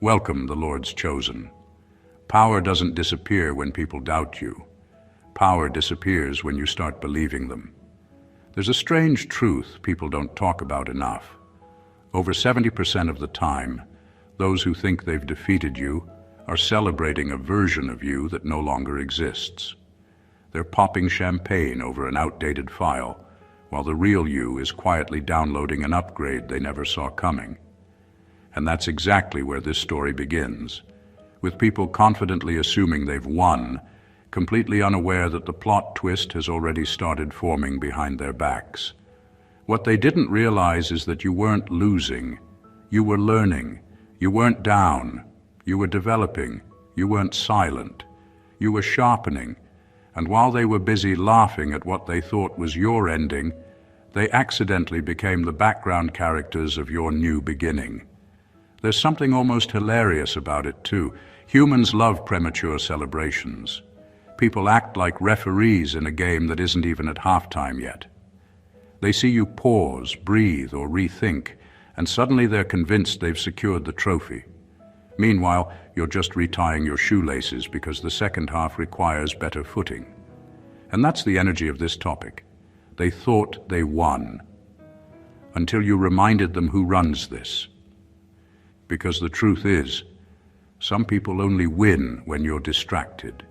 Welcome, the Lord's chosen. Power doesn't disappear when people doubt you. Power disappears when you start believing them. There's a strange truth people don't talk about enough. Over 70% of the time, those who think they've defeated you are celebrating a version of you that no longer exists. They're popping champagne over an outdated file, while the real you is quietly downloading an upgrade they never saw coming. And that's exactly where this story begins, with people confidently assuming they've won, completely unaware that the plot twist has already started forming behind their backs. What they didn't realize is that you weren't losing, you were learning, you weren't down, you were developing, you weren't silent, you were sharpening, and while they were busy laughing at what they thought was your ending, they accidentally became the background characters of your new beginning. There's something almost hilarious about it too. Humans love premature celebrations. People act like referees in a game that isn't even at halftime yet. They see you pause, breathe, or rethink, and suddenly they're convinced they've secured the trophy. Meanwhile, you're just retying your shoelaces because the second half requires better footing. And that's the energy of this topic. They thought they won, until you reminded them who runs this. Because the truth is, some people only win when you're distracted.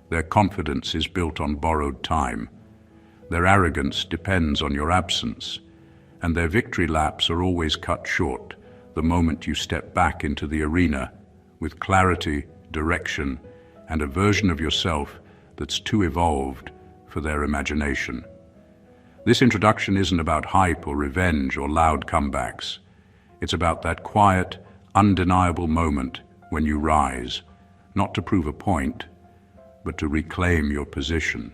Their confidence is built on borrowed time. Their arrogance depends on your absence. And their victory laps are always cut short the moment you step back into the arena with clarity, direction, and a version of yourself that's too evolved for their imagination. This introduction isn't about hype or revenge or loud comebacks. It's about that quiet, undeniable moment when you rise, not to prove a point, but to reclaim your position.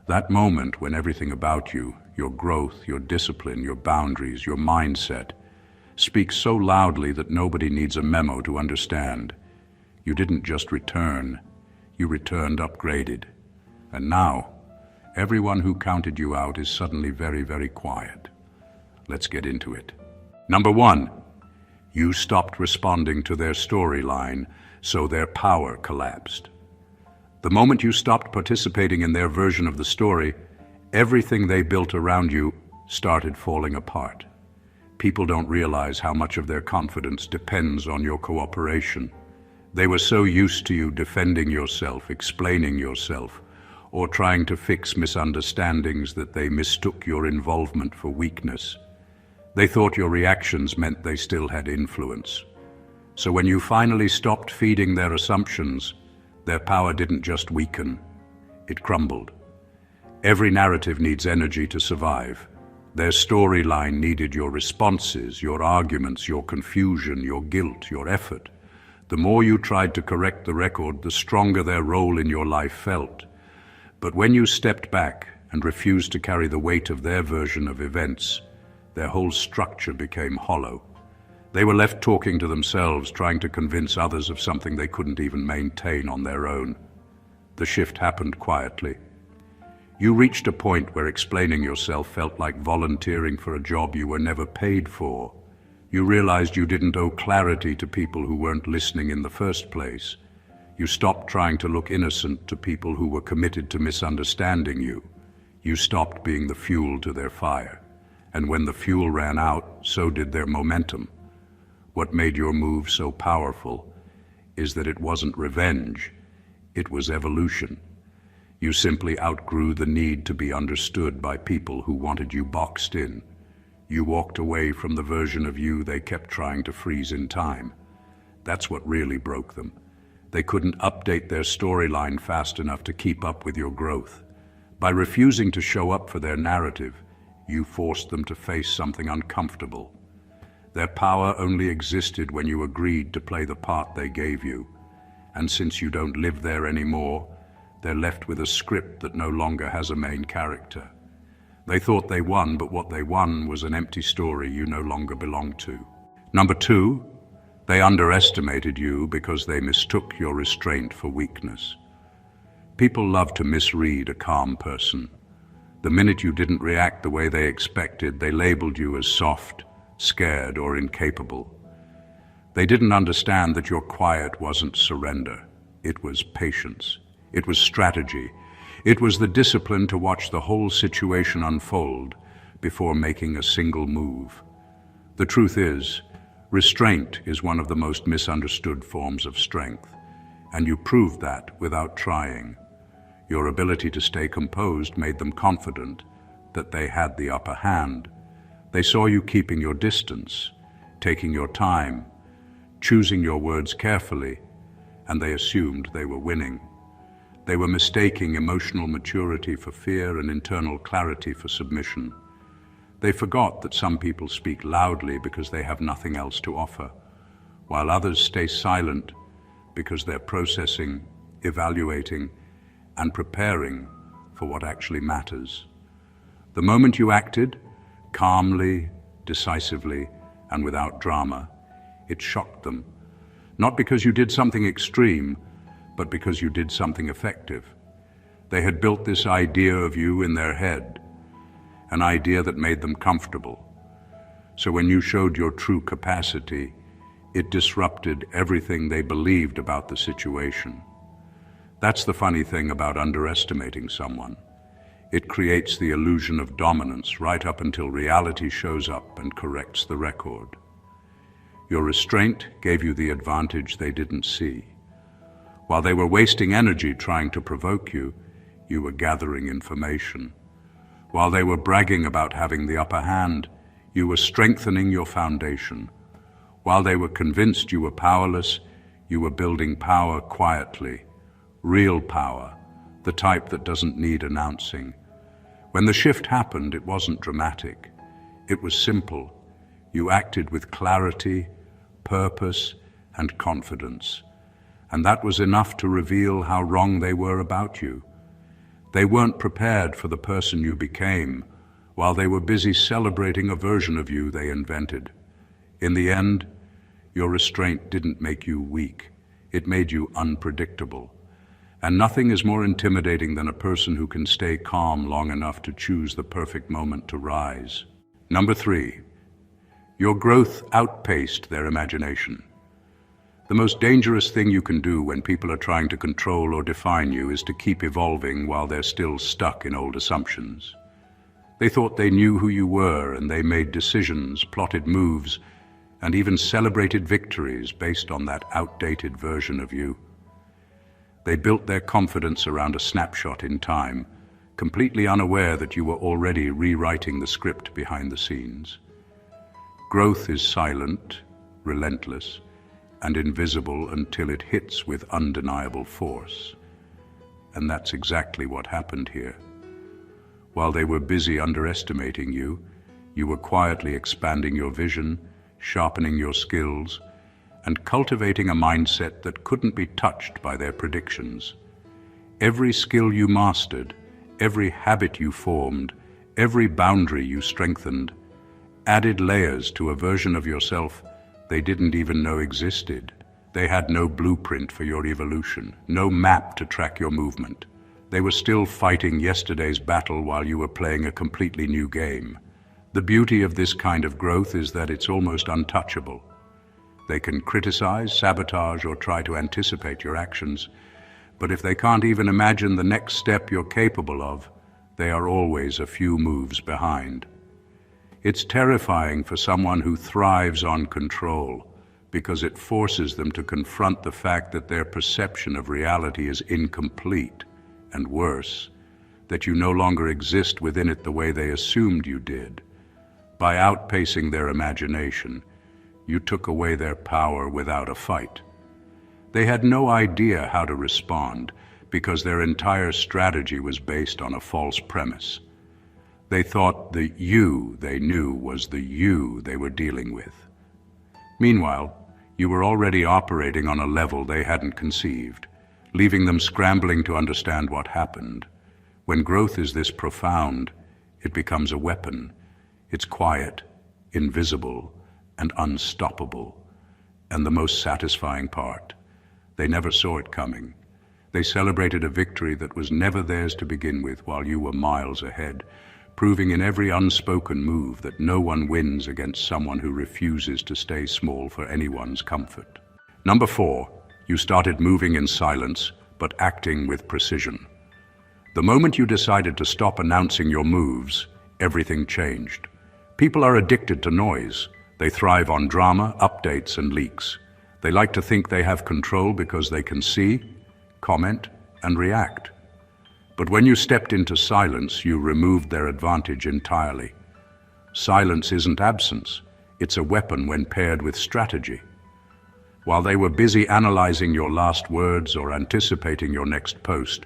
That moment when everything about you, your growth, your discipline, your boundaries, your mindset, speaks so loudly that nobody needs a memo to understand. You didn't just return, you returned upgraded. And now, everyone who counted you out is suddenly very, very quiet. Let's get into it. Number 1, you stopped responding to their storyline, so their power collapsed. The moment you stopped participating in their version of the story, everything they built around you started falling apart. People don't realize how much of their confidence depends on your cooperation. They were so used to you defending yourself, explaining yourself, or trying to fix misunderstandings that they mistook your involvement for weakness. They thought your reactions meant they still had influence. So when you finally stopped feeding their assumptions, their power didn't just weaken, it crumbled. Every narrative needs energy to survive. Their storyline needed your responses, your arguments, your confusion, your guilt, your effort. The more you tried to correct the record, the stronger their role in your life felt. But when you stepped back and refused to carry the weight of their version of events, their whole structure became hollow. They were left talking to themselves, trying to convince others of something they couldn't even maintain on their own. The shift happened quietly. You reached a point where explaining yourself felt like volunteering for a job you were never paid for. You realized you didn't owe clarity to people who weren't listening in the first place. You stopped trying to look innocent to people who were committed to misunderstanding you. You stopped being the fuel to their fire. And when the fuel ran out, so did their momentum. What made your move so powerful is that it wasn't revenge, it was evolution. You simply outgrew the need to be understood by people who wanted you boxed in. You walked away from the version of you they kept trying to freeze in time. That's what really broke them. They couldn't update their storyline fast enough to keep up with your growth. By refusing to show up for their narrative, you forced them to face something uncomfortable. Their power only existed when you agreed to play the part they gave you. And since you don't live there anymore, they're left with a script that no longer has a main character. They thought they won, but what they won was an empty story you no longer belonged to. Number 2, they underestimated you because they mistook your restraint for weakness. People love to misread a calm person. The minute you didn't react the way they expected, they labeled you as soft, scared, or incapable. They didn't understand that your quiet wasn't surrender. It was patience. It was strategy. It was the discipline to watch the whole situation unfold before making a single move. The truth is, restraint is one of the most misunderstood forms of strength, and you proved that without trying. Your ability to stay composed made them confident that they had the upper hand. They saw you keeping your distance, taking your time, choosing your words carefully, and they assumed they were winning. They were mistaking emotional maturity for fear and internal clarity for submission. They forgot that some people speak loudly because they have nothing else to offer, while others stay silent because they're processing, evaluating, and preparing for what actually matters. The moment you acted, calmly, decisively, and without drama, it shocked them. Not because you did something extreme, but because you did something effective. They had built this idea of you in their head, an idea that made them comfortable. So when you showed your true capacity, it disrupted everything they believed about the situation. That's the funny thing about underestimating someone. It creates the illusion of dominance right up until reality shows up and corrects the record. Your restraint gave you the advantage they didn't see. While they were wasting energy trying to provoke you, you were gathering information. While they were bragging about having the upper hand, you were strengthening your foundation. While they were convinced you were powerless, you were building power quietly. Real power, the type that doesn't need announcing. When the shift happened, it wasn't dramatic. It was simple. You acted with clarity, purpose, and confidence. And that was enough to reveal how wrong they were about you. They weren't prepared for the person you became, while they were busy celebrating a version of you they invented. In the end, your restraint didn't make you weak. It made you unpredictable. And nothing is more intimidating than a person who can stay calm long enough to choose the perfect moment to rise. Number 3, your growth outpaced their imagination. The most dangerous thing you can do when people are trying to control or define you is to keep evolving while they're still stuck in old assumptions. They thought they knew who you were, and they made decisions, plotted moves, and even celebrated victories based on that outdated version of you. They built their confidence around a snapshot in time, completely unaware that you were already rewriting the script behind the scenes. Growth is silent, relentless, and invisible until it hits with undeniable force. And that's exactly what happened here. While they were busy underestimating you, you were quietly expanding your vision, sharpening your skills, and cultivating a mindset that couldn't be touched by their predictions. Every skill you mastered, every habit you formed, every boundary you strengthened, added layers to a version of yourself they didn't even know existed. They had no blueprint for your evolution, no map to track your movement. They were still fighting yesterday's battle while you were playing a completely new game. The beauty of this kind of growth is that it's almost untouchable. They can criticize, sabotage, or try to anticipate your actions, but if they can't even imagine the next step you're capable of, they are always a few moves behind. It's terrifying for someone who thrives on control, because it forces them to confront the fact that their perception of reality is incomplete, and worse, that you no longer exist within it the way they assumed you did. By outpacing their imagination, you took away their power without a fight. They had no idea how to respond because their entire strategy was based on a false premise. They thought the you they knew was the you they were dealing with. Meanwhile, you were already operating on a level they hadn't conceived, leaving them scrambling to understand what happened. When growth is this profound, it becomes a weapon. It's quiet, invisible, and unstoppable. And the most satisfying part, they never saw it coming. They celebrated a victory that was never theirs to begin with while you were miles ahead, proving in every unspoken move that no one wins against someone who refuses to stay small for anyone's comfort. Number 4, you started moving in silence, but acting with precision. The moment you decided to stop announcing your moves, everything changed. People are addicted to noise. They thrive on drama, updates, and leaks. They like to think they have control because they can see, comment, and react. But when you stepped into silence, you removed their advantage entirely. Silence isn't absence. It's a weapon when paired with strategy. While they were busy analyzing your last words or anticipating your next post,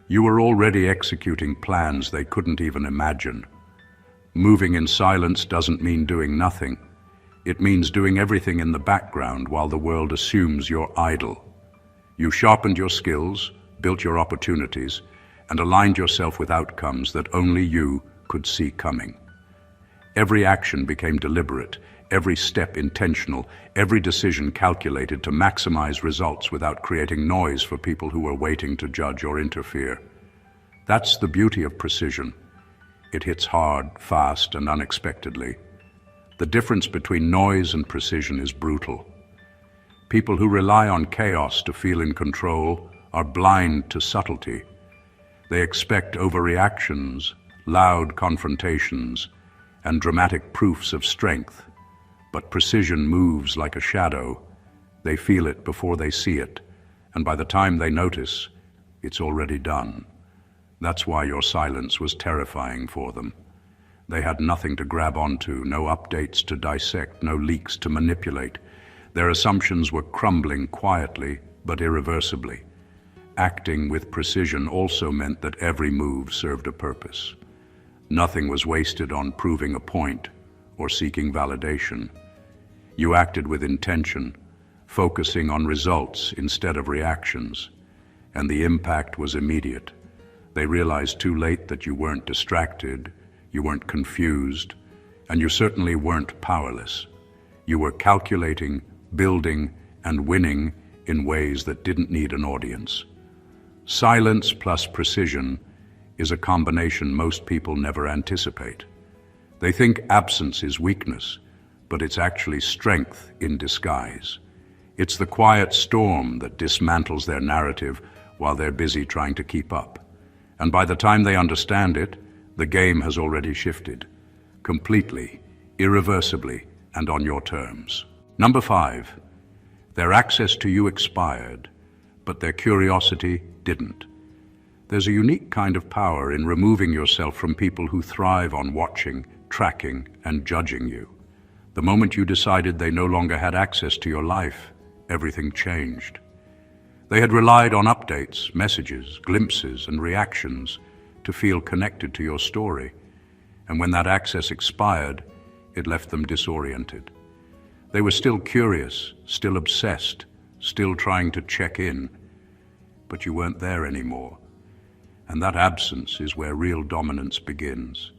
you were already executing plans they couldn't even imagine. Moving in silence doesn't mean doing nothing. It means doing everything in the background while the world assumes you're idle. You sharpened your skills, built your opportunities, and aligned yourself with outcomes that only you could see coming. Every action became deliberate, every step intentional, every decision calculated to maximize results without creating noise for people who were waiting to judge or interfere. That's the beauty of precision. It hits hard, fast, and unexpectedly. The difference between noise and precision is brutal. People who rely on chaos to feel in control are blind to subtlety. They expect overreactions, loud confrontations, and dramatic proofs of strength. But precision moves like a shadow. They feel it before they see it, and by the time they notice, it's already done. That's why your silence was terrifying for them. They had nothing to grab onto, no updates to dissect, no leaks to manipulate. Their assumptions were crumbling quietly, but irreversibly. Acting with precision also meant that every move served a purpose. Nothing was wasted on proving a point or seeking validation. You acted with intention, focusing on results instead of reactions, and the impact was immediate. They realized too late that you weren't distracted, you weren't confused, and you certainly weren't powerless. You were calculating, building, and winning in ways that didn't need an audience. Silence plus precision is a combination most people never anticipate. They think absence is weakness, but it's actually strength in disguise. It's the quiet storm that dismantles their narrative while they're busy trying to keep up. And by the time they understand it, the game has already shifted, completely, irreversibly, and on your terms. Number 5, their access to you expired, but their curiosity didn't. There's a unique kind of power in removing yourself from people who thrive on watching, tracking, and judging you. The moment you decided they no longer had access to your life, everything changed. They had relied on updates, messages, glimpses, and reactions to feel connected to your story, and when that access expired, it left them disoriented. They were still curious, still obsessed, still trying to check in, but you weren't there anymore, and that absence is where real dominance begins.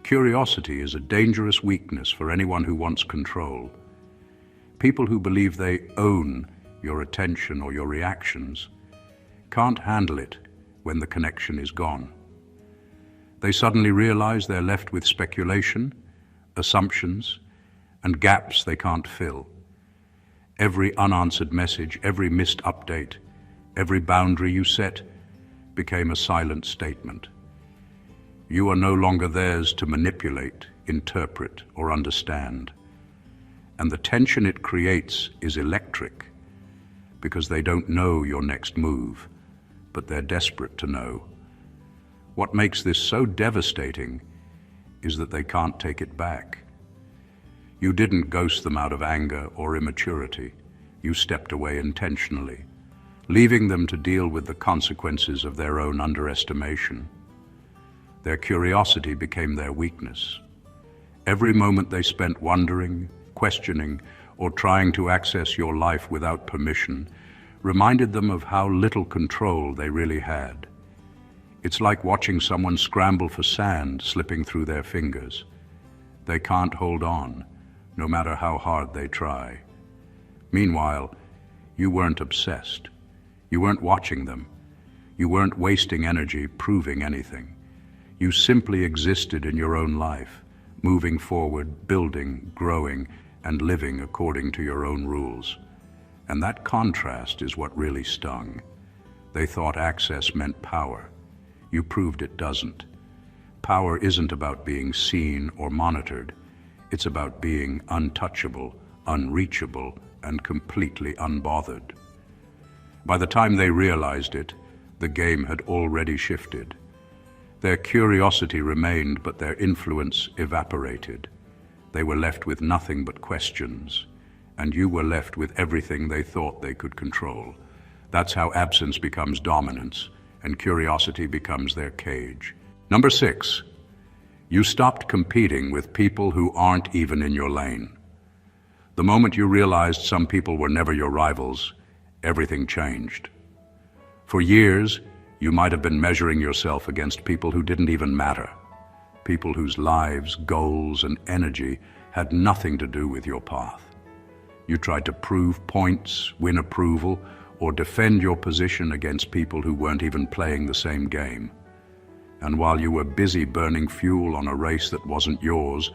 Curiosity is a dangerous weakness for anyone who wants control. People who believe they own your attention or your reactions can't handle it when the connection is gone. They suddenly realize they're left with speculation, assumptions, and gaps they can't fill. Every unanswered message, every missed update, every boundary you set became a silent statement. You are no longer theirs to manipulate, interpret, or understand. And the tension it creates is electric, because they don't know your next move, but they're desperate to know. What makes this so devastating is that they can't take it back. You didn't ghost them out of anger or immaturity. You stepped away intentionally, leaving them to deal with the consequences of their own underestimation. Their curiosity became their weakness. Every moment they spent wondering, questioning, or trying to access your life without permission reminded them of how little control they really had. It's like watching someone scramble for sand slipping through their fingers. They can't hold on, no matter how hard they try. Meanwhile, you weren't obsessed. You weren't watching them. You weren't wasting energy proving anything. You simply existed in your own life, moving forward, building, growing, and living according to your own rules. And that contrast is what really stung. They thought access meant power. You proved it doesn't. Power isn't about being seen or monitored. It's about being untouchable, unreachable, and completely unbothered. By the time they realized it, the game had already shifted. Their curiosity remained, but their influence evaporated. They were left with nothing but questions, and you were left with everything they thought they could control. That's how absence becomes dominance, and curiosity becomes their cage. Number 6, you stopped competing with people who aren't even in your lane. The moment you realized some people were never your rivals, everything changed. For years, you might have been measuring yourself against people who didn't even matter, people whose lives, goals, and energy had nothing to do with your path. You tried to prove points, win approval, or defend your position against people who weren't even playing the same game. And while you were busy burning fuel on a race that wasn't yours,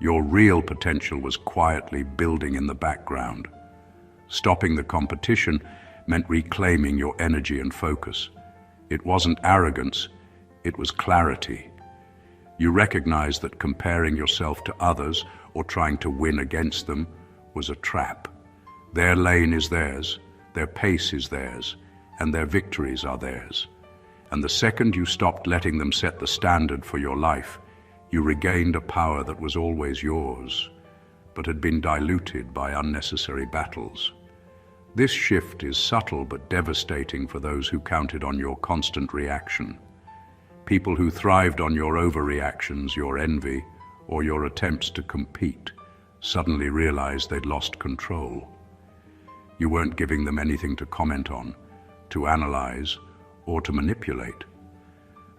your real potential was quietly building in the background. Stopping the competition meant reclaiming your energy and focus. It wasn't arrogance, it was clarity. You recognized that comparing yourself to others or trying to win against them was a trap. Their lane is theirs, their pace is theirs, and their victories are theirs. And the second you stopped letting them set the standard for your life, you regained a power that was always yours, but had been diluted by unnecessary battles. This shift is subtle but devastating for those who counted on your constant reaction. People who thrived on your overreactions, your envy, or your attempts to compete suddenly realized they'd lost control. You weren't giving them anything to comment on, to analyze, or to manipulate.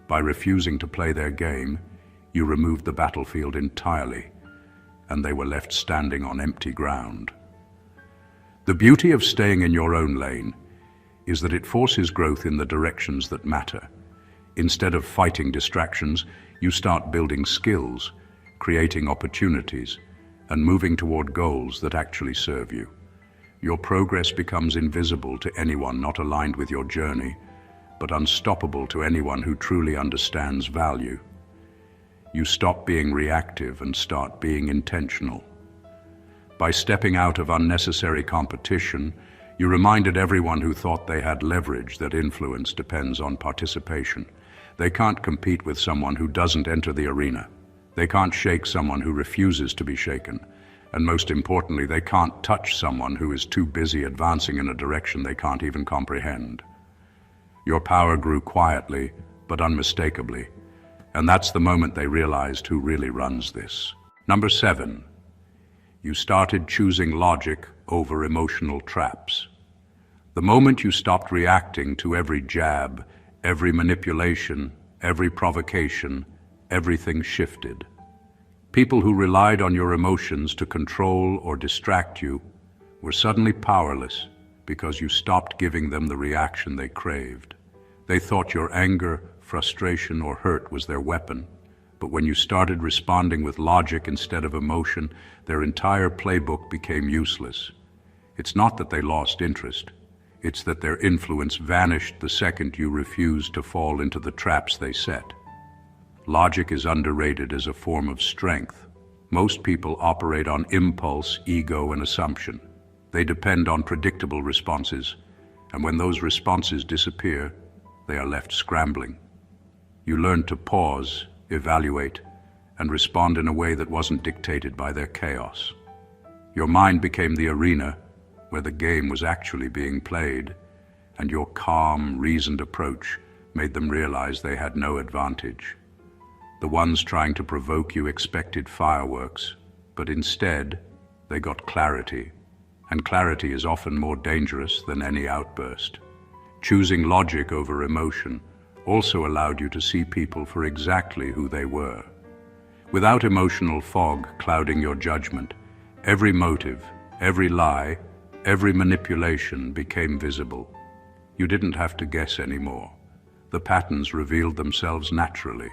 By refusing to play their game, you removed the battlefield entirely, and they were left standing on empty ground. The beauty of staying in your own lane is that it forces growth in the directions that matter. Instead of fighting distractions, you start building skills, creating opportunities, and moving toward goals that actually serve you. Your progress becomes invisible to anyone not aligned with your journey, but unstoppable to anyone who truly understands value. You stop being reactive and start being intentional. By stepping out of unnecessary competition, you reminded everyone who thought they had leverage that influence depends on participation. They can't compete with someone who doesn't enter the arena. They can't shake someone who refuses to be shaken. And most importantly, they can't touch someone who is too busy advancing in a direction they can't even comprehend. Your power grew quietly, but unmistakably. And that's the moment they realized who really runs this. Number 7, you started choosing logic over emotional traps. The moment you stopped reacting to every jab, every manipulation, every provocation, everything shifted. People who relied on your emotions to control or distract you were suddenly powerless because you stopped giving them the reaction they craved. They thought your anger, frustration, or hurt was their weapon, but when you started responding with logic instead of emotion, their entire playbook became useless. It's not that they lost interest, it's that their influence vanished the second you refused to fall into the traps they set. Logic is underrated as a form of strength. Most people operate on impulse, ego, and assumption. They depend on predictable responses, and when those responses disappear, they are left scrambling. You learned to pause, evaluate, and respond in a way that wasn't dictated by their chaos. Your mind became the arena where the game was actually being played, and your calm, reasoned approach made them realize they had no advantage. The ones trying to provoke you expected fireworks, but instead, they got clarity, and clarity is often more dangerous than any outburst. Choosing logic over emotion also allowed you to see people for exactly who they were. Without emotional fog clouding your judgment, every motive, every lie, every manipulation became visible. You didn't have to guess anymore. The patterns revealed themselves naturally,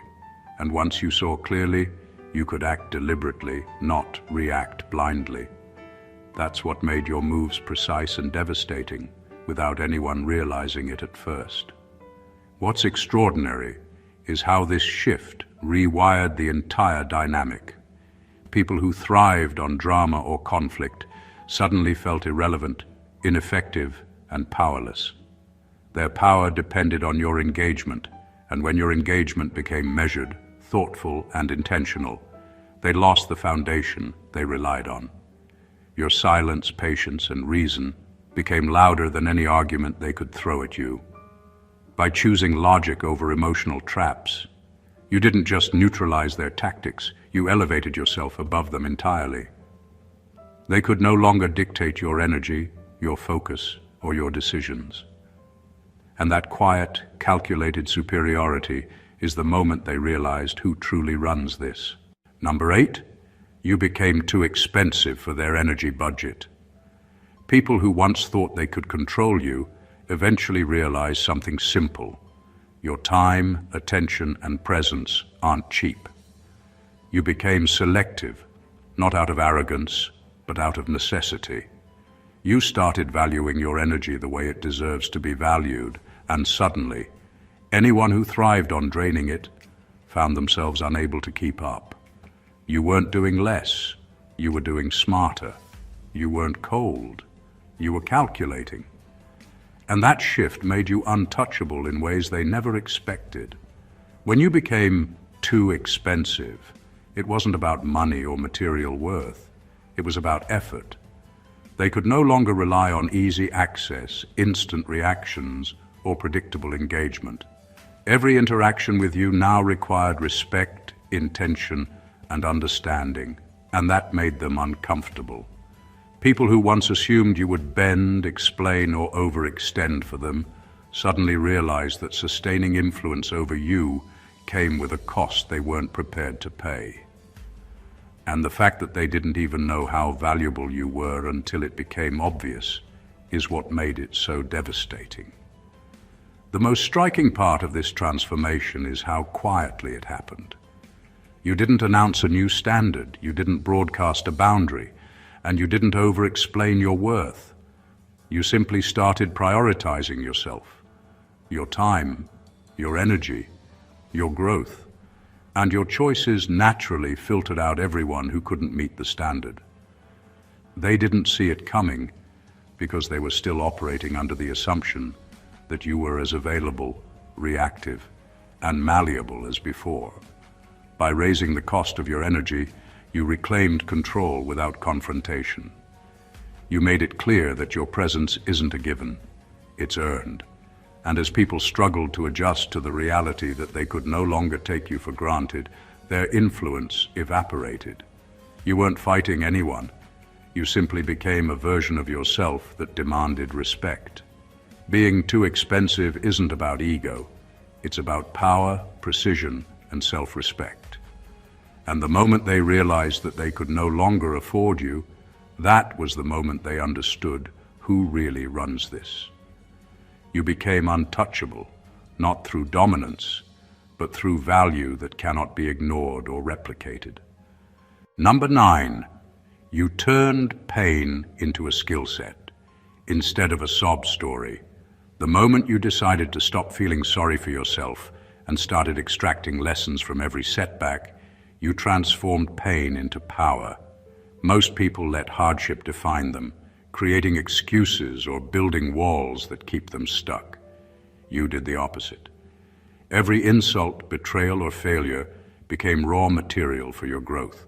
And once you saw clearly, you could act deliberately, not react blindly. That's what made your moves precise and devastating, without anyone realizing it at first. What's extraordinary is how this shift rewired the entire dynamic. People who thrived on drama or conflict suddenly felt irrelevant, ineffective, and powerless. Their power depended on your engagement, and when your engagement became measured, thoughtful, and intentional, they lost the foundation they relied on. Your silence, patience, and reason became louder than any argument they could throw at you. By choosing logic over emotional traps, you didn't just neutralize their tactics, you elevated yourself above them entirely. They could no longer dictate your energy, your focus, or your decisions. And that quiet, calculated superiority is the moment they realized who truly runs this. Number 8, you became too expensive for their energy budget. People who once thought they could control you eventually realized something simple. Your time, attention, and presence aren't cheap. You became selective, not out of arrogance, but out of necessity. You started valuing your energy the way it deserves to be valued, and suddenly, anyone who thrived on draining it found themselves unable to keep up. You weren't doing less, you were doing smarter. You weren't cold, you were calculating. And that shift made you untouchable in ways they never expected. When you became too expensive, it wasn't about money or material worth. It was about effort. They could no longer rely on easy access, instant reactions, or predictable engagement. Every interaction with you now required respect, intention, and understanding, and that made them uncomfortable. People who once assumed you would bend, explain, or overextend for them suddenly realized that sustaining influence over you came with a cost they weren't prepared to pay. And the fact that they didn't even know how valuable you were until it became obvious is what made it so devastating. The most striking part of this transformation is how quietly it happened. You didn't announce a new standard, you didn't broadcast a boundary, and you didn't over-explain your worth. You simply started prioritizing yourself, your time, your energy, your growth, and your choices naturally filtered out everyone who couldn't meet the standard. They didn't see it coming because they were still operating under the assumption that you were as available, reactive, and malleable as before. By raising the cost of your energy, you reclaimed control without confrontation. You made it clear that your presence isn't a given, it's earned. And as people struggled to adjust to the reality that they could no longer take you for granted, their influence evaporated. You weren't fighting anyone. You simply became a version of yourself that demanded respect. Being too expensive isn't about ego. It's about power, precision, and self-respect. And the moment they realized that they could no longer afford you, that was the moment they understood who really runs this. You became untouchable, not through dominance, but through value that cannot be ignored or replicated. Number 9, you turned pain into a skill set instead of a sob story. The moment you decided to stop feeling sorry for yourself and started extracting lessons from every setback, you transformed pain into power. Most people let hardship define them, creating excuses or building walls that keep them stuck. You did the opposite. Every insult, betrayal, or failure became raw material for your growth.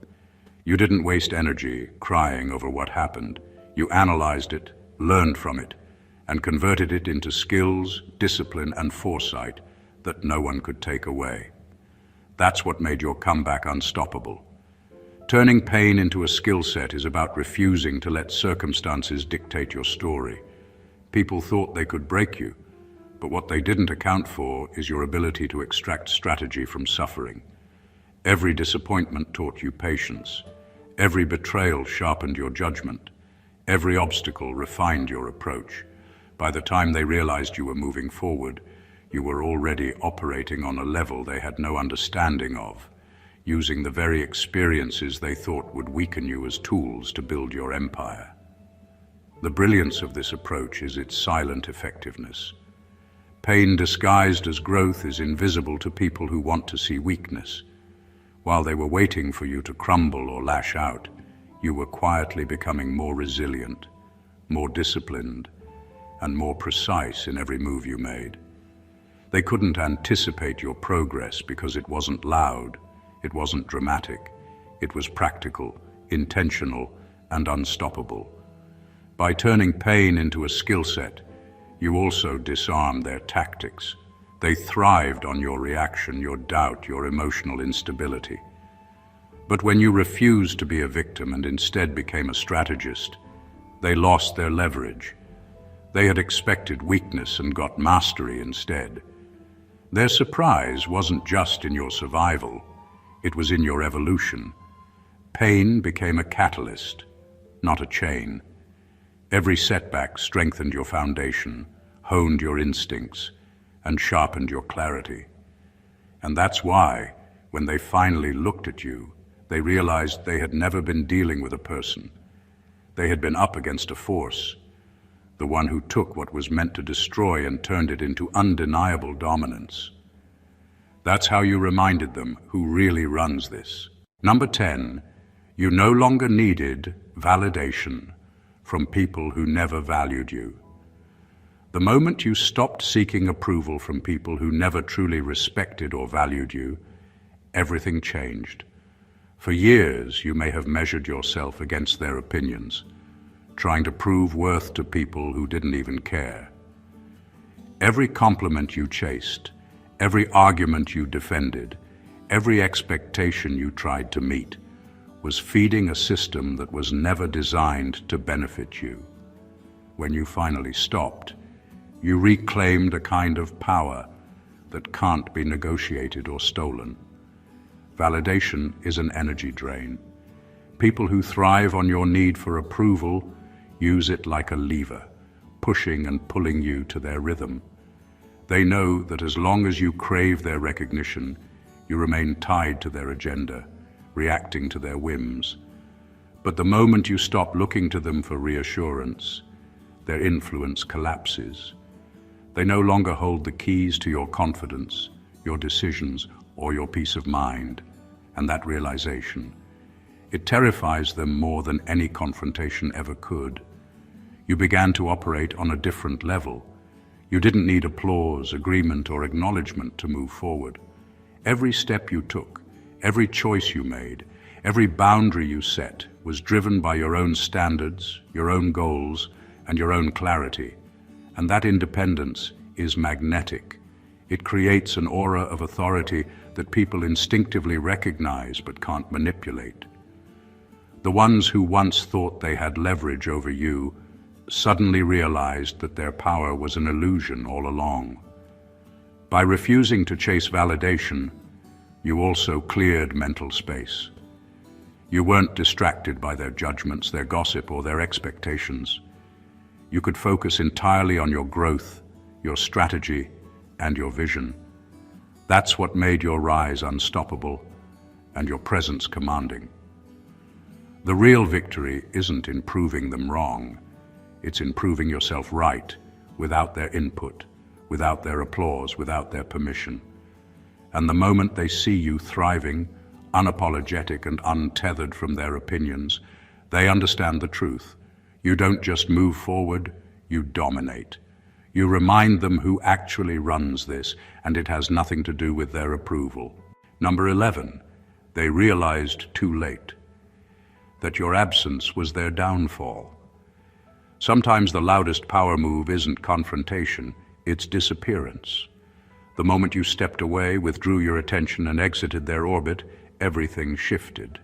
You didn't waste energy crying over what happened. You analyzed it, learned from it, and converted it into skills, discipline, and foresight that no one could take away. That's what made your comeback unstoppable. Turning pain into a skill set is about refusing to let circumstances dictate your story. People thought they could break you, but what they didn't account for is your ability to extract strategy from suffering. Every disappointment taught you patience. Every betrayal sharpened your judgment. Every obstacle refined your approach. By the time they realized you were moving forward, You were already operating on a level they had no understanding of, using the very experiences they thought would weaken you as tools to build your empire. The brilliance of this approach is its silent effectiveness. Pain disguised as growth is invisible to people who want to see weakness. While they were waiting for you to crumble or lash out, you were quietly becoming more resilient, more disciplined, and more precise in every move you made. They couldn't anticipate your progress because it wasn't loud, it wasn't dramatic, it was practical, intentional, and unstoppable. By turning pain into a skill set, you also disarmed their tactics. They thrived on your reaction, your doubt, your emotional instability. But when you refused to be a victim and instead became a strategist, they lost their leverage. They had expected weakness and got mastery instead. Their surprise wasn't just in your survival, it was in your evolution. Pain became a catalyst, not a chain. Every setback strengthened your foundation, honed your instincts, and sharpened your clarity. And that's why, when they finally looked at you, they realized they had never been dealing with a person. They had been up against a force, the one who took what was meant to destroy and turned it into undeniable dominance. That's how you reminded them who really runs this. Number 10, you no longer needed validation from people who never valued you. The moment you stopped seeking approval from people who never truly respected or valued you, everything changed. For years, you may have measured yourself against their opinions, trying to prove worth to people who didn't even care. Every compliment you chased, every argument you defended, every expectation you tried to meet, was feeding a system that was never designed to benefit you. When you finally stopped, you reclaimed a kind of power that can't be negotiated or stolen. Validation is an energy drain. People who thrive on your need for approval use it like a lever, pushing and pulling you to their rhythm. They know that as long as you crave their recognition, you remain tied to their agenda, reacting to their whims. But the moment you stop looking to them for reassurance, their influence collapses. They no longer hold the keys to your confidence, your decisions, or your peace of mind. And that realization, it terrifies them more than any confrontation ever could. You began to operate on a different level. You didn't need applause, agreement, or acknowledgement to move forward. Every step you took, every choice you made, every boundary you set was driven by your own standards, your own goals, and your own clarity. And that independence is magnetic. It creates an aura of authority that people instinctively recognize but can't manipulate. The ones who once thought they had leverage over you suddenly realized that their power was an illusion all along. By refusing to chase validation, you also cleared mental space. You weren't distracted by their judgments, their gossip, or their expectations. You could focus entirely on your growth, your strategy, and your vision. That's what made your rise unstoppable and your presence commanding. The real victory isn't in proving them wrong. It's in proving yourself right without their input, without their applause, without their permission. And the moment they see you thriving, unapologetic and untethered from their opinions, they understand the truth. You don't just move forward, you dominate. You remind them who actually runs this, and it has nothing to do with their approval. Number 11, they realized too late that your absence was their downfall. Sometimes the loudest power move isn't confrontation, it's disappearance. The moment you stepped away, withdrew your attention, and exited their orbit, everything shifted.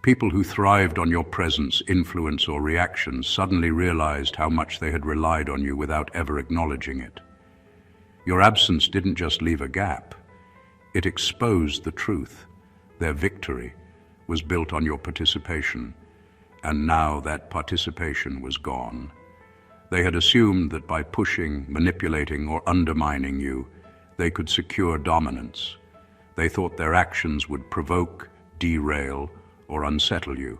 People who thrived on your presence, influence, or reaction suddenly realized how much they had relied on you without ever acknowledging it. Your absence didn't just leave a gap, it exposed the truth. Their victory was built on your participation, and now that participation was gone. They had assumed that by pushing, manipulating, or undermining you, they could secure dominance. They thought their actions would provoke, derail, or unsettle you.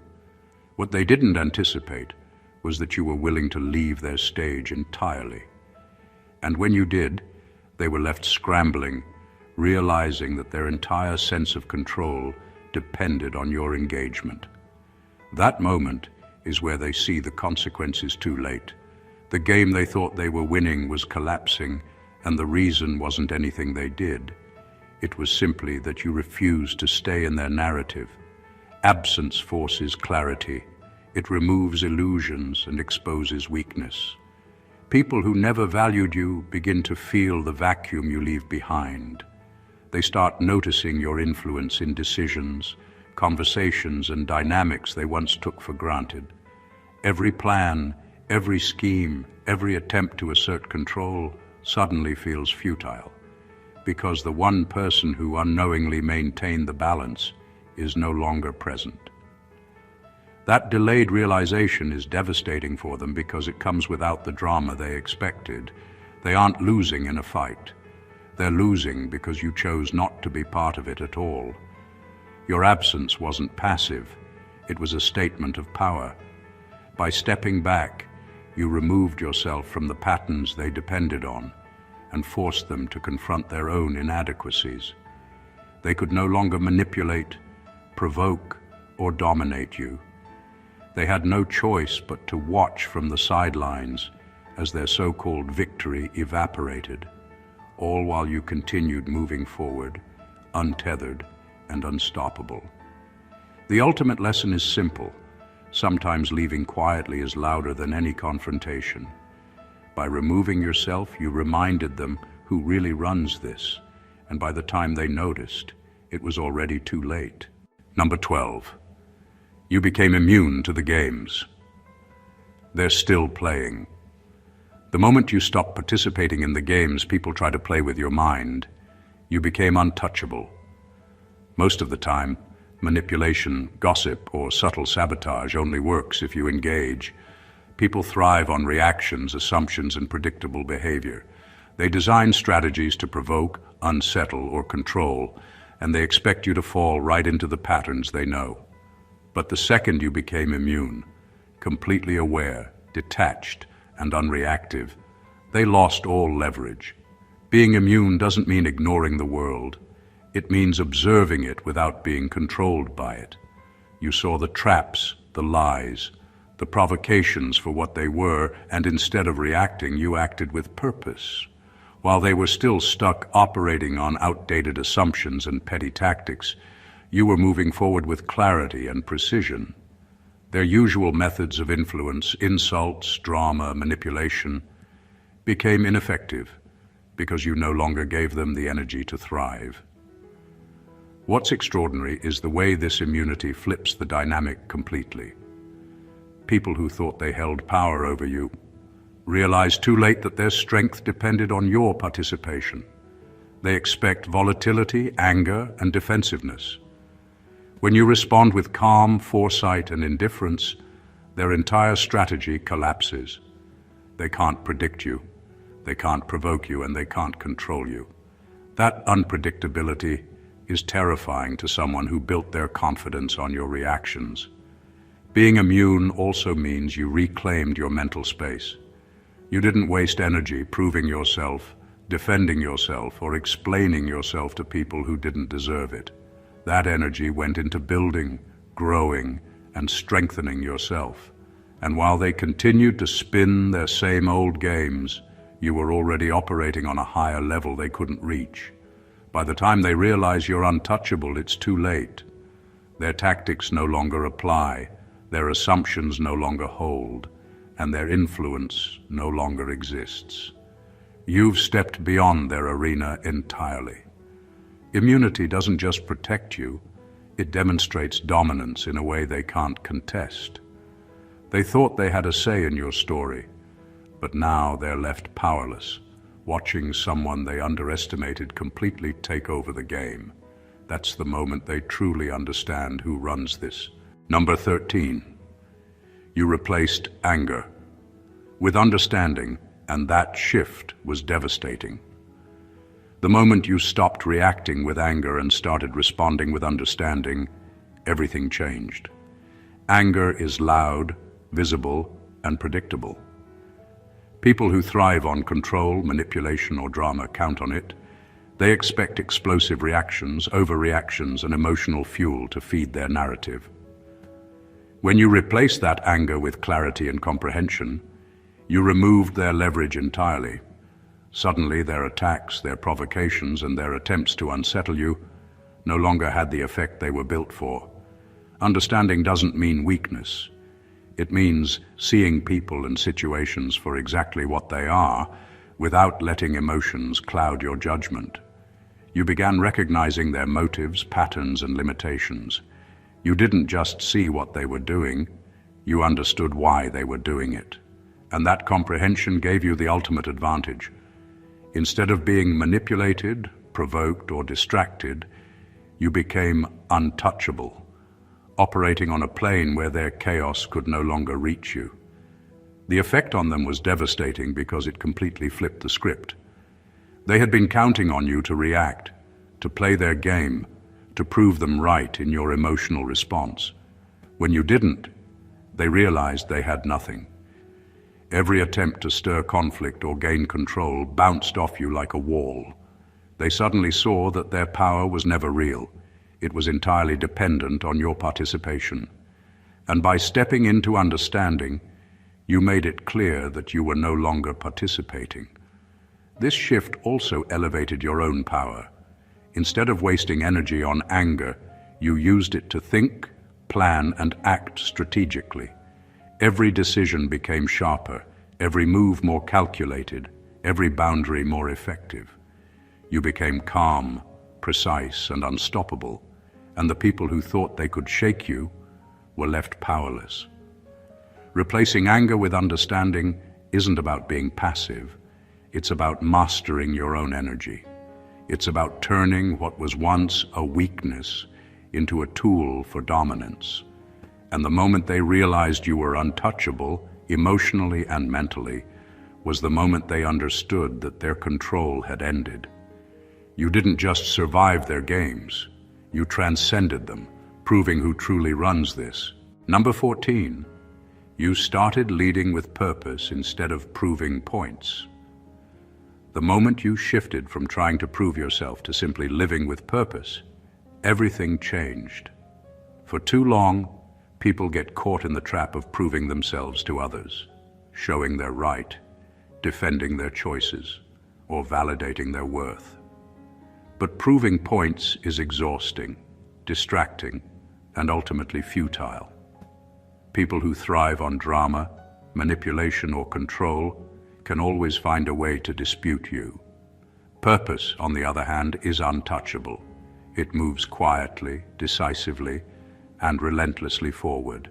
What they didn't anticipate was that you were willing to leave their stage entirely. And when you did, they were left scrambling, realizing that their entire sense of control depended on your engagement. That moment is where they see the consequences too late. The game they thought they were winning was collapsing, and the reason wasn't anything they did. It was simply that you refused to stay in their narrative. Absence forces clarity. It removes illusions and exposes weakness. People who never valued you begin to feel the vacuum you leave behind. They start noticing your influence in decisions, conversations, and dynamics they once took for granted. Every plan, every scheme, every attempt to assert control suddenly feels futile, because the one person who unknowingly maintained the balance is no longer present. That delayed realization is devastating for them because it comes without the drama they expected. They aren't losing in a fight. They're losing because you chose not to be part of it at all. Your absence wasn't passive. It was a statement of power. By stepping back, you removed yourself from the patterns they depended on and forced them to confront their own inadequacies. They could no longer manipulate, provoke, or dominate you. They had no choice but to watch from the sidelines as their so-called victory evaporated, all while you continued moving forward, untethered and unstoppable. The ultimate lesson is simple. Sometimes leaving quietly is louder than any confrontation. By removing yourself, you reminded them who really runs this, and by the time they noticed, it was already too late. Number 12. You became immune to the games. They're still playing. The moment you stopped participating in the games people try to play with your mind, you became untouchable. Most of the time, manipulation, gossip, or subtle sabotage only works if you engage. People thrive on reactions, assumptions, and predictable behavior. They design strategies to provoke, unsettle, or control, and they expect you to fall right into the patterns they know. But the second you became immune, completely aware, detached, and unreactive, they lost all leverage. Being immune doesn't mean ignoring the world. It means observing it without being controlled by it. You saw the traps, the lies, the provocations for what they were, and instead of reacting, you acted with purpose. While they were still stuck operating on outdated assumptions and petty tactics, you were moving forward with clarity and precision. Their usual methods of influence, insults, drama, manipulation, became ineffective because you no longer gave them the energy to thrive. What's extraordinary is the way this immunity flips the dynamic completely. People who thought they held power over you realized too late that their strength depended on your participation. They expect volatility, anger, and defensiveness. When you respond with calm, foresight, and indifference, their entire strategy collapses. They can't predict you, they can't provoke you, and they can't control you. That unpredictability is terrifying to someone who built their confidence on your reactions. Being immune also means you reclaimed your mental space. You didn't waste energy proving yourself, defending yourself, or explaining yourself to people who didn't deserve it. That energy went into building, growing, and strengthening yourself. And while they continued to spin their same old games, you were already operating on a higher level they couldn't reach. By the time they realize you're untouchable, it's too late. Their tactics no longer apply, their assumptions no longer hold, and their influence no longer exists. You've stepped beyond their arena entirely. Immunity doesn't just protect you, it demonstrates dominance in a way they can't contest. They thought they had a say in your story, but now they're left powerless, watching someone they underestimated completely take over the game. That's the moment they truly understand who runs this. Number 13. You replaced anger with understanding, and that shift was devastating. The moment you stopped reacting with anger and started responding with understanding, everything changed. Anger is loud, visible, and predictable. People who thrive on control, manipulation, or drama count on it. They expect explosive reactions, overreactions, and emotional fuel to feed their narrative. When you replace that anger with clarity and comprehension, you removed their leverage entirely. Suddenly, their attacks, their provocations, and their attempts to unsettle you no longer had the effect they were built for. Understanding doesn't mean weakness. It means seeing people and situations for exactly what they are, without letting emotions cloud your judgment. You began recognizing their motives, patterns, and limitations. You didn't just see what they were doing, you understood why they were doing it. And that comprehension gave you the ultimate advantage. Instead of being manipulated, provoked, or distracted, you became untouchable, operating on a plane where their chaos could no longer reach you. The effect on them was devastating because it completely flipped the script. They had been counting on you to react, to play their game, to prove them right in your emotional response. When you didn't, they realized they had nothing. Every attempt to stir conflict or gain control bounced off you like a wall. They suddenly saw that their power was never real. It was entirely dependent on your participation. And by stepping into understanding, you made it clear that you were no longer participating. This shift also elevated your own power. Instead of wasting energy on anger, you used it to think, plan, and act strategically. Every decision became sharper, every move more calculated, every boundary more effective. You became calm, precise, and unstoppable, and the people who thought they could shake you were left powerless. Replacing anger with understanding isn't about being passive. It's about mastering your own energy. It's about turning what was once a weakness into a tool for dominance. And the moment they realized you were untouchable, emotionally and mentally, was the moment they understood that their control had ended. You didn't just survive their games, you transcended them, proving who truly runs this. Number 14, you started leading with purpose instead of proving points. The moment you shifted from trying to prove yourself to simply living with purpose, everything changed. For too long, people get caught in the trap of proving themselves to others, showing their right, defending their choices, or validating their worth. But proving points is exhausting, distracting, and ultimately futile. People who thrive on drama, manipulation, or control can always find a way to dispute you. Purpose, on the other hand, is untouchable. It moves quietly, decisively, and relentlessly forward,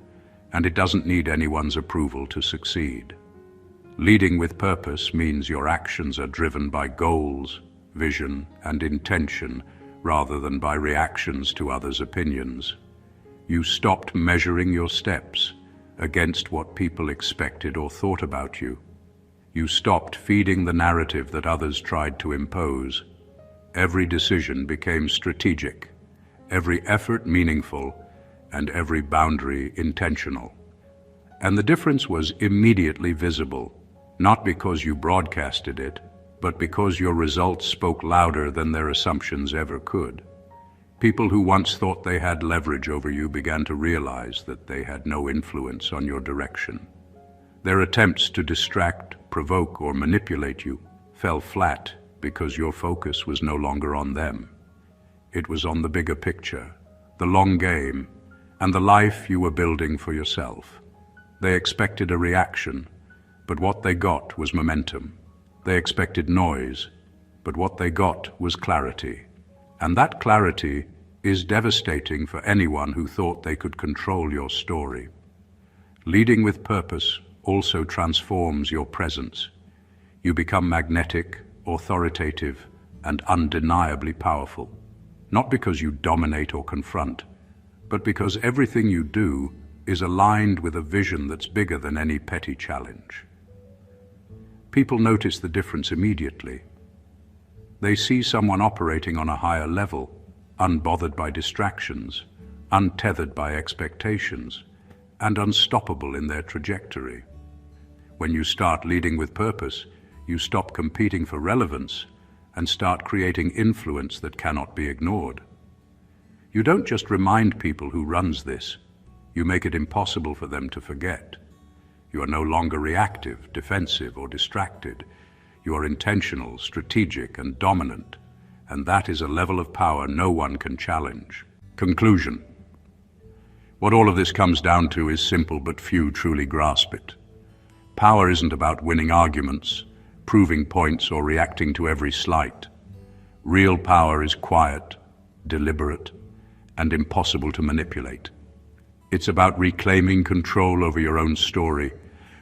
and it doesn't need anyone's approval to succeed. Leading with purpose means your actions are driven by goals, vision, and intention, rather than by reactions to others' opinions. You stopped measuring your steps against what people expected or thought about you. You stopped feeding the narrative that others tried to impose. Every decision became strategic, every effort meaningful, and every boundary intentional. And the difference was immediately visible, not because you broadcasted it, but because your results spoke louder than their assumptions ever could. People who once thought they had leverage over you began to realize that they had no influence on your direction. Their attempts to distract, provoke, or manipulate you fell flat because your focus was no longer on them. It was on the bigger picture, the long game, and the life you were building for yourself. They expected a reaction, but what they got was momentum. They expected noise, but what they got was clarity. And that clarity is devastating for anyone who thought they could control your story. Leading with purpose also transforms your presence. You become magnetic, authoritative, and undeniably powerful. Not because you dominate or confront, but because everything you do is aligned with a vision that's bigger than any petty challenge. People notice the difference immediately. They see someone operating on a higher level, unbothered by distractions, untethered by expectations, and unstoppable in their trajectory. When you start leading with purpose, you stop competing for relevance and start creating influence that cannot be ignored. You don't just remind people who runs this, you make it impossible for them to forget. You are no longer reactive, defensive, or distracted. You are intentional, strategic, and dominant, and that is a level of power no one can challenge. Conclusion. What all of this comes down to is simple, but few truly grasp it. Power isn't about winning arguments, proving points, or reacting to every slight. Real power is quiet, deliberate, and impossible to manipulate. It's about reclaiming control over your own story,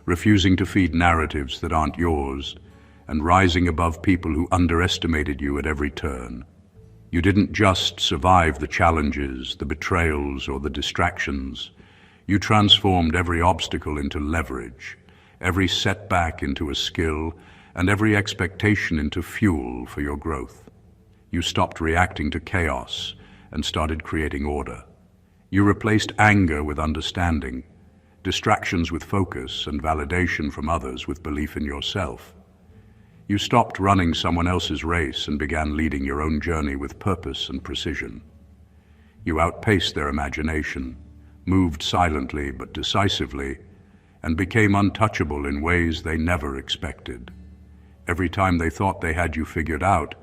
refusing to feed narratives that aren't yours, and rising above people who underestimated you at every turn. You didn't just survive the challenges, the betrayals, or the distractions. You transformed every obstacle into leverage, every setback into a skill, and every expectation into fuel for your growth. You stopped reacting to chaos and started creating order. You replaced anger with understanding, distractions with focus, and validation from others with belief in yourself. You stopped running someone else's race and began leading your own journey with purpose and precision. You outpaced their imagination, moved silently but decisively, and became untouchable in ways they never expected. Every time they thought they had you figured out,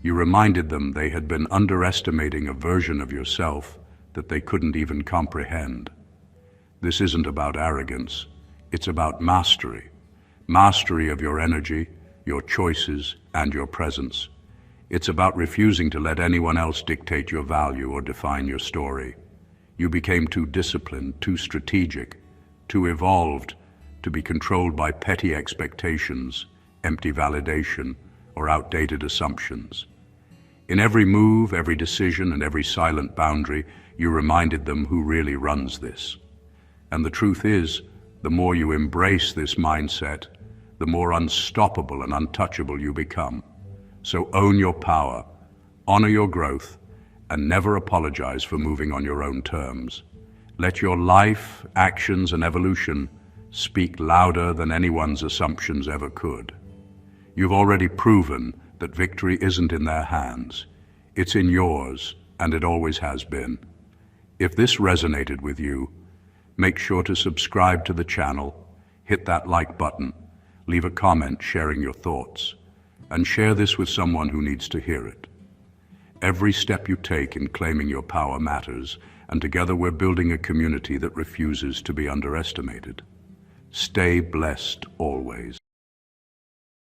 you reminded them they had been underestimating a version of yourself that they couldn't even comprehend. This isn't about arrogance, it's about mastery. Mastery of your energy, your choices, and your presence. It's about refusing to let anyone else dictate your value or define your story. You became too disciplined, too strategic, too evolved to be controlled by petty expectations, empty validation, or outdated assumptions. In every move, every decision, and every silent boundary, you reminded them who really runs this. And the truth is, the more you embrace this mindset, the more unstoppable and untouchable you become. So own your power, honor your growth, and never apologize for moving on your own terms. Let your life, actions, and evolution speak louder than anyone's assumptions ever could. You've already proven that victory isn't in their hands. It's in yours, and it always has been. If this resonated with you, make sure to subscribe to the channel, hit that like button, leave a comment sharing your thoughts, and share this with someone who needs to hear it. Every step you take in claiming your power matters, and together we're building a community that refuses to be underestimated. Stay blessed always.